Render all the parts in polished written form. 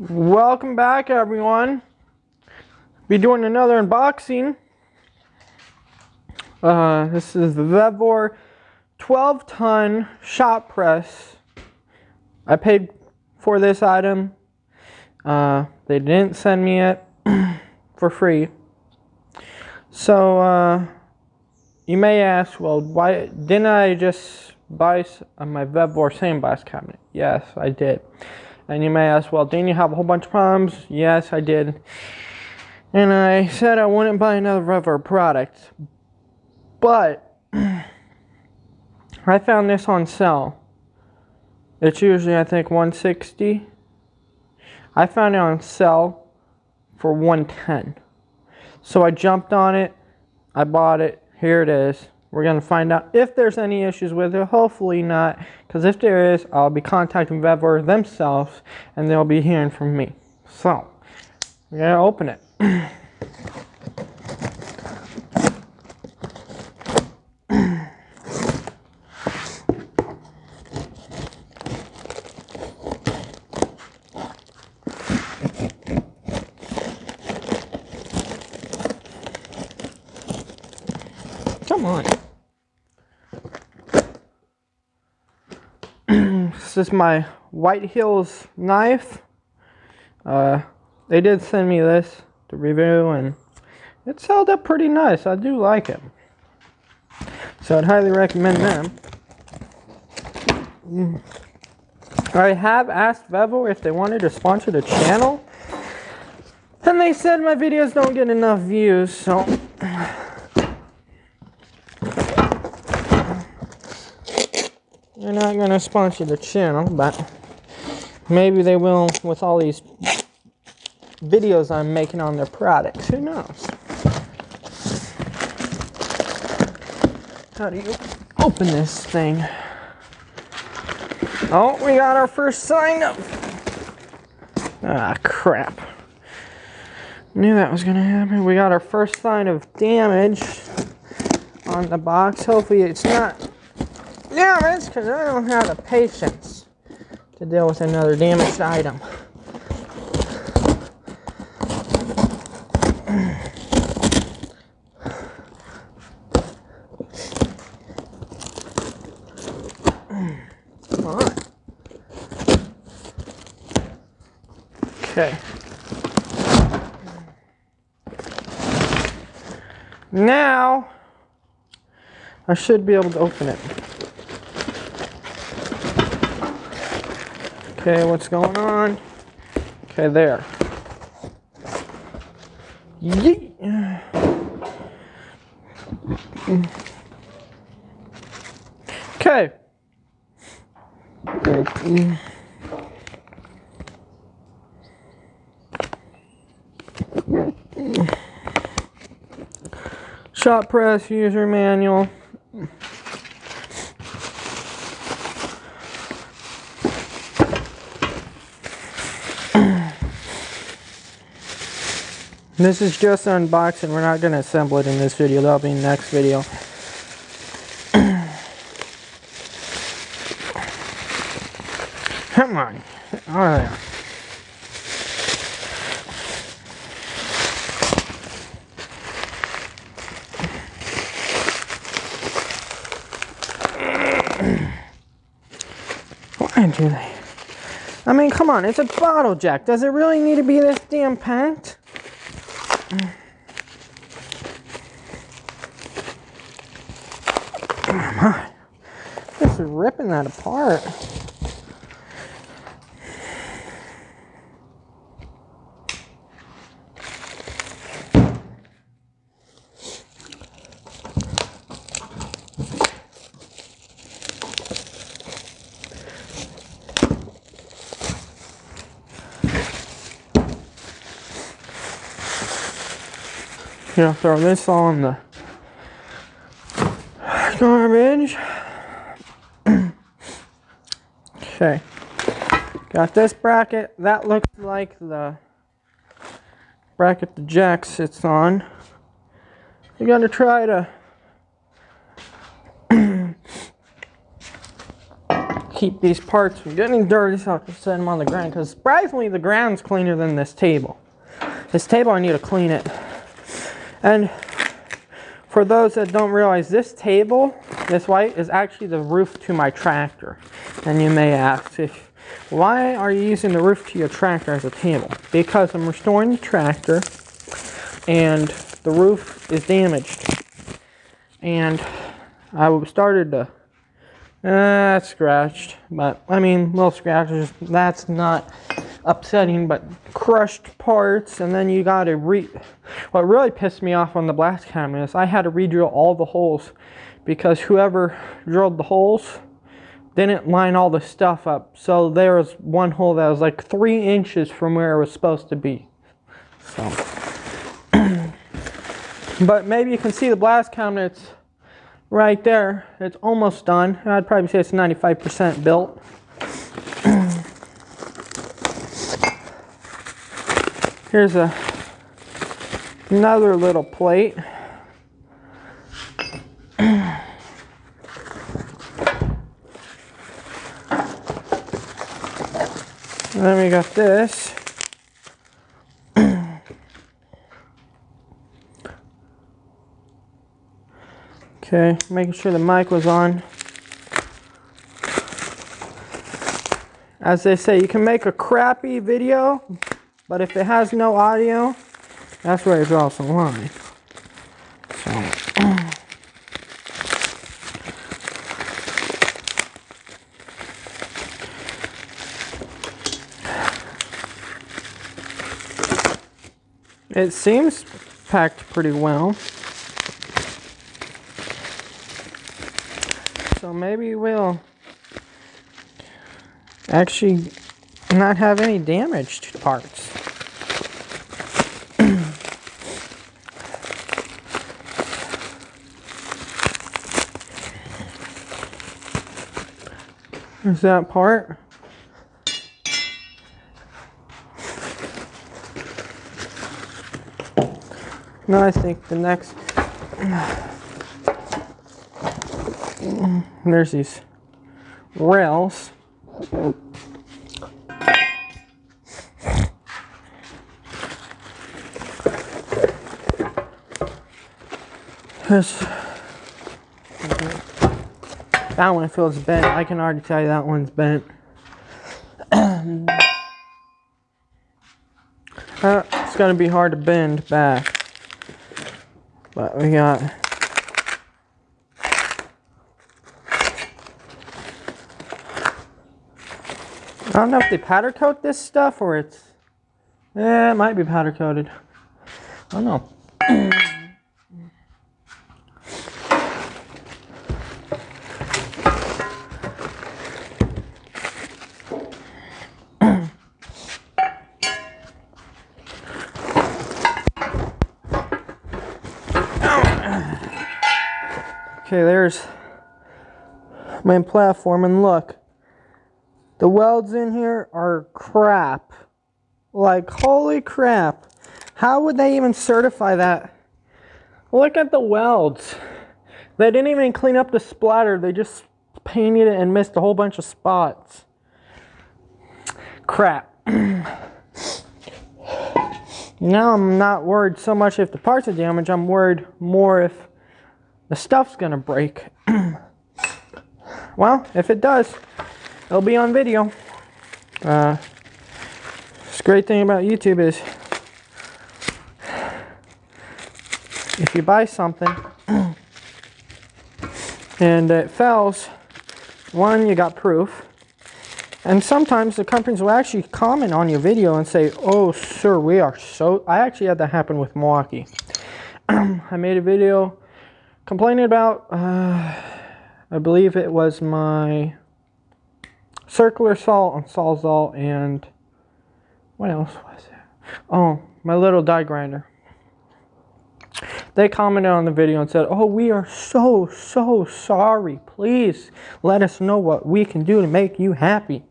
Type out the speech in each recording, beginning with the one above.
Welcome back, everyone. Be doing another unboxing. This is the vevor 12-ton shop press. I paid for this item. They didn't send me it for free. So you may ask, well, why didn't I just buy my vevor sandblast cabinet? Yes, I did. And you may ask, well, didn't you have a whole bunch of problems? Yes, I did. And I said I wouldn't buy another vevor product. But I found this on sale. It's usually, I think, $160. I found it on sale for $110. So I jumped on it. I bought it. Here it is. We're going to find out if there's any issues with it. Hopefully not, because if there is, I'll be contacting vevor themselves, and they'll be hearing from me. So, we're going to open it. Come on. This is my White Hills knife. They did send me this to review, and it's held up pretty nice. I do like it. So I'd highly recommend them. I have asked vevor if they wanted to sponsor the channel, and they said my videos don't get enough views, so they're not going to sponsor the channel, but maybe they will with all these videos I'm making on their products. Who knows? How do you open this thing? Oh, we got our first sign of... Ah, crap. Knew that was going to happen. We got our first sign of damage on the box. Hopefully it's not damaged, because I don't have the patience to deal with another damaged item. Come on. Okay. Now I should be able to open it. Okay, what's going on? Okay, there. Yeet. Okay. Shop press user manual. This is just unboxing. We're not going to assemble it in this video. That'll be in the next video. Come on. Oh, yeah. Why do they? I mean, come on. It's a bottle jack. Does it really need to be this damn packed? Come on. This is ripping that apart. Gonna throw this on the garbage. Okay, got this bracket. That looks like the bracket the jack sits on. You're gonna try to keep these parts from getting dirty, so I can set them on the ground. Because surprisingly, the ground's cleaner than this table. This table, I need to clean it. And for those that don't realize, this table, this white, is actually the roof to my tractor. And you may ask, why are you using the roof to your tractor as a table? Because I'm restoring the tractor, and the roof is damaged. And I started to scratched, but I mean, little scratches, that's not upsetting, but crushed parts. And then you gotta what really pissed me off on the blast cabinet is I had to re-drill all the holes, because whoever drilled the holes didn't line all the stuff up. So there was one hole that was like 3 inches from where it was supposed to be. So but maybe you can see the blast cabinets right there. It's almost done. I'd probably say it's 95% built. Here's another little plate. And then we got this. Okay, making sure the mic was on. As they say, you can make a crappy video, but if it has no audio, that's where you draw some line. So. It seems packed pretty well. So maybe we'll actually not have any damaged parts. There's that part. Now I think the next... There's these rails. That one feels bent. I can already tell you that one's bent. It's gonna be hard to bend back. But we got... I don't know if they powder coat this stuff or it's... it might be powder coated. I don't know. Okay, there's my platform, and look, the welds in here are crap. Like, holy crap. How would they even certify that? Look at the welds. They didn't even clean up the splatter. They just painted it and missed a whole bunch of spots. Crap. Now I'm not worried so much if the parts are damaged. I'm worried more if the stuff's gonna break. Well, if it does, it'll be on video. This great thing about YouTube is if you buy something and it fails, one, you got proof. And sometimes the companies will actually comment on your video and say, oh, sir, we are so... I actually had that happen with Milwaukee. I made a video complaining about, I believe it was my circular saw on Sawzall, and what else was it? Oh, my little die grinder. They commented on the video and said, oh, we are so sorry. Please let us know what we can do to make you happy.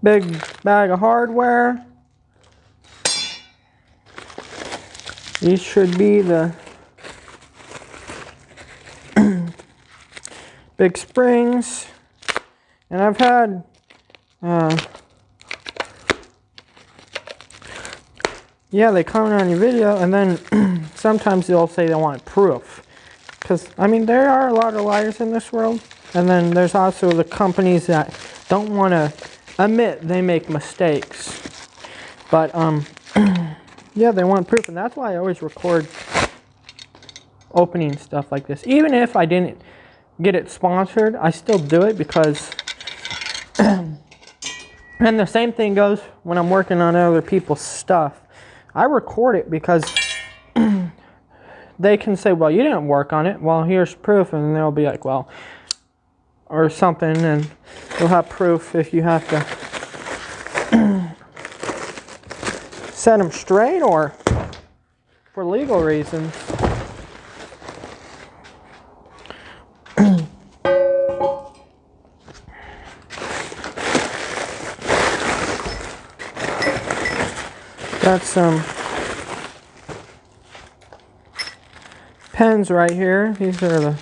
Big bag of hardware. These should be the big springs. And I've had yeah, they comment on your video, and then sometimes they'll say they want proof. Because, I mean, there are a lot of liars in this world. And then there's also the companies that don't want to admit they make mistakes. But, yeah, they want proof. And that's why I always record opening stuff like this. Even if I didn't get it sponsored, I still do it because... and the same thing goes when I'm working on other people's stuff. I record it because they can say, well, you didn't work on it. Well, here's proof. And they'll be like, well, or something. And you'll have proof if you have to set them straight or for legal reasons. Got some pens right here. These are the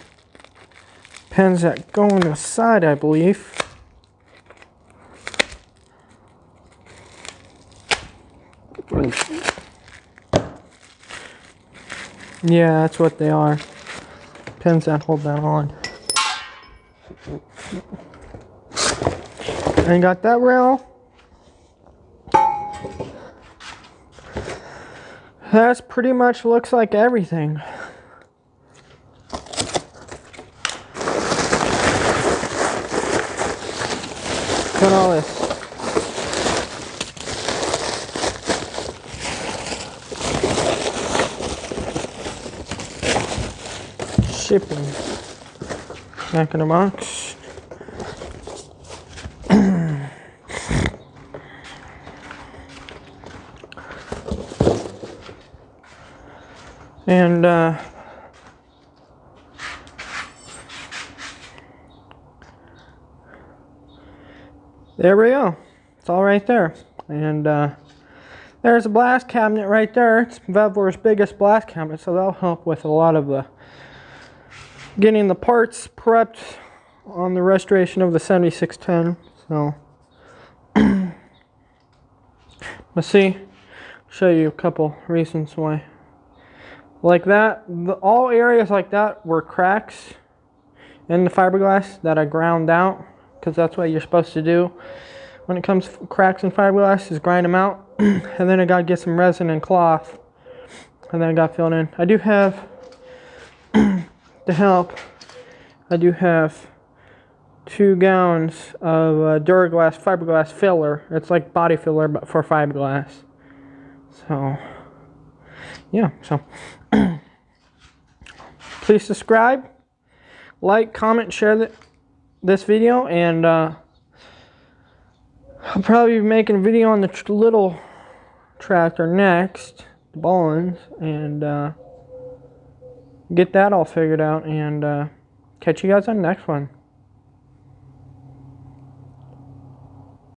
pens that go on the side, I believe. Yeah, that's what they are. Pens that hold that on. And got that rail. That's pretty much looks like everything. Got all this. Shipping. Back in the box. And there we go. It's all right there. And there's a blast cabinet right there. It's Vevor's biggest blast cabinet, so that'll help with a lot of the getting the parts prepped on the restoration of the 7610. So let's see. Show you a couple reasons why. Like that, all areas like that were cracks in the fiberglass that I ground out, because that's what you're supposed to do when it comes to cracks in fiberglass, is grind them out. And then I got to get some resin and cloth, and then I got filled in. I do have to help. I do have 2 gallons of Duraglass fiberglass filler. It's like body filler but for fiberglass. So yeah, so please subscribe, like, comment, share this video, and I'll probably be making a video on the little tractor next, the Bollins, and get that all figured out, and catch you guys on the next one.